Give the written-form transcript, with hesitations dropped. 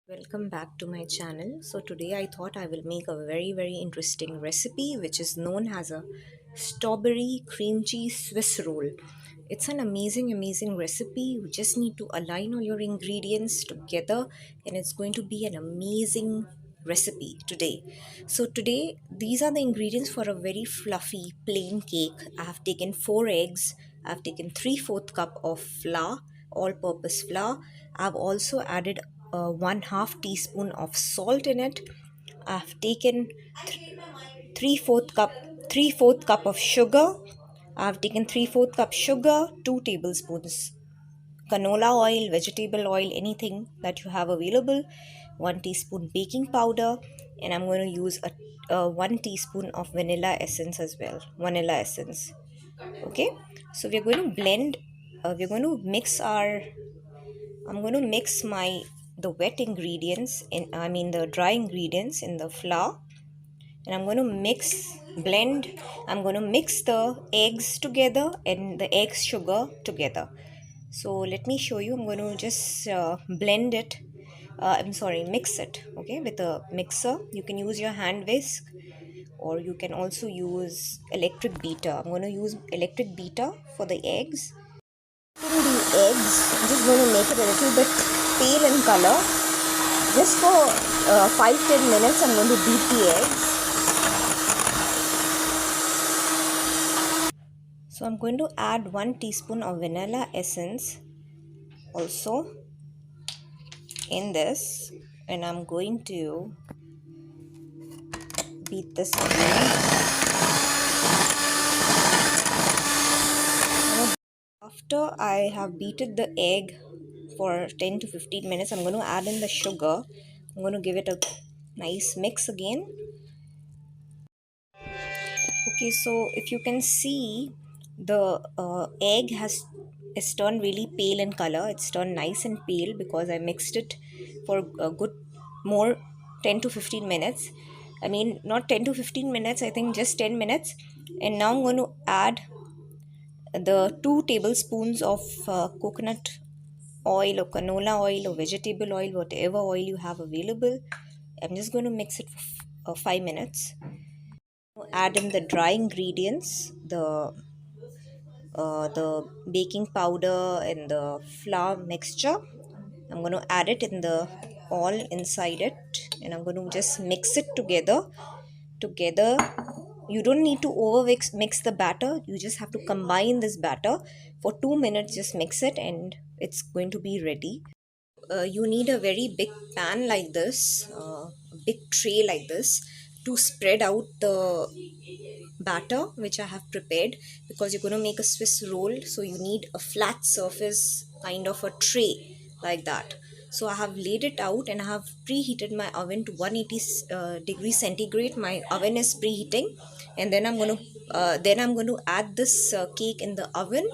Welcome back to my channel. So today I thought I will make a very interesting recipe which is known as a strawberry cream cheese Swiss roll. It's an amazing recipe. You just need to align all your ingredients together and it's going to be an amazing recipe today. So today these are the ingredients for a very fluffy plain cake. I have taken 4 eggs. I have taken 3/4 cup of flour, all purpose flour. I've also added 1/2 teaspoon of salt in it. I've taken 3/4 cup 3/4 cup of sugar. I've taken 3/4 cup sugar, 2 tablespoons canola oil, vegetable oil, anything that you have available, 1 teaspoon baking powder, and I'm going to use a 1 teaspoon of vanilla essence as well. Vanilla essence. Okay, so we're going to blend. We're going to mix our. I'm going to mix my the wet ingredients in. I mean the dry ingredients in the flour, and I'm going to blend. I'm going to mix the eggs together and the eggs sugar together. So let me show you. I'm going to just blend it. I'm sorry, mix it. Okay, with a mixer. You can use your hand whisk, or you can also use electric beater. I'm going to use electric beater for the eggs. In the eggs, I'm just going to make it a little bit pale in color. Just for 5-10 minutes, I'm going to beat the eggs. So I'm going to add 1 teaspoon of vanilla essence also in this, and I'm going to beat this again. After I have beaten the egg for 10 to 15 minutes, I'm going to add in the sugar. I'm going to give it a nice mix again. Okay, so if you can see, the egg is turned really pale in color. It's turned nice and pale because I mixed it for a good more 10 to 15 minutes. I mean, not 10 to 15 minutes, I think just 10 minutes. And now I'm going to add the 2 tablespoons of coconut oil or canola oil or vegetable oil, whatever oil you have available. I'm just going to mix it for 5 minutes. Add in the dry ingredients, the baking powder and the flour mixture. I'm going to add it in the all inside it, and I'm going to just mix it together. You don't need to over mix the batter. You just have to combine this batter for 2 minutes. Just mix it and it's going to be ready. You need a very big pan like this, a big tray like this, to spread out the batter which I have prepared, because you're going to make a Swiss roll, so you need a flat surface kind of a tray like that. So I have laid it out and I have preheated my oven to 180 degrees centigrade. My oven is preheating, and then I'm going to add this cake in the oven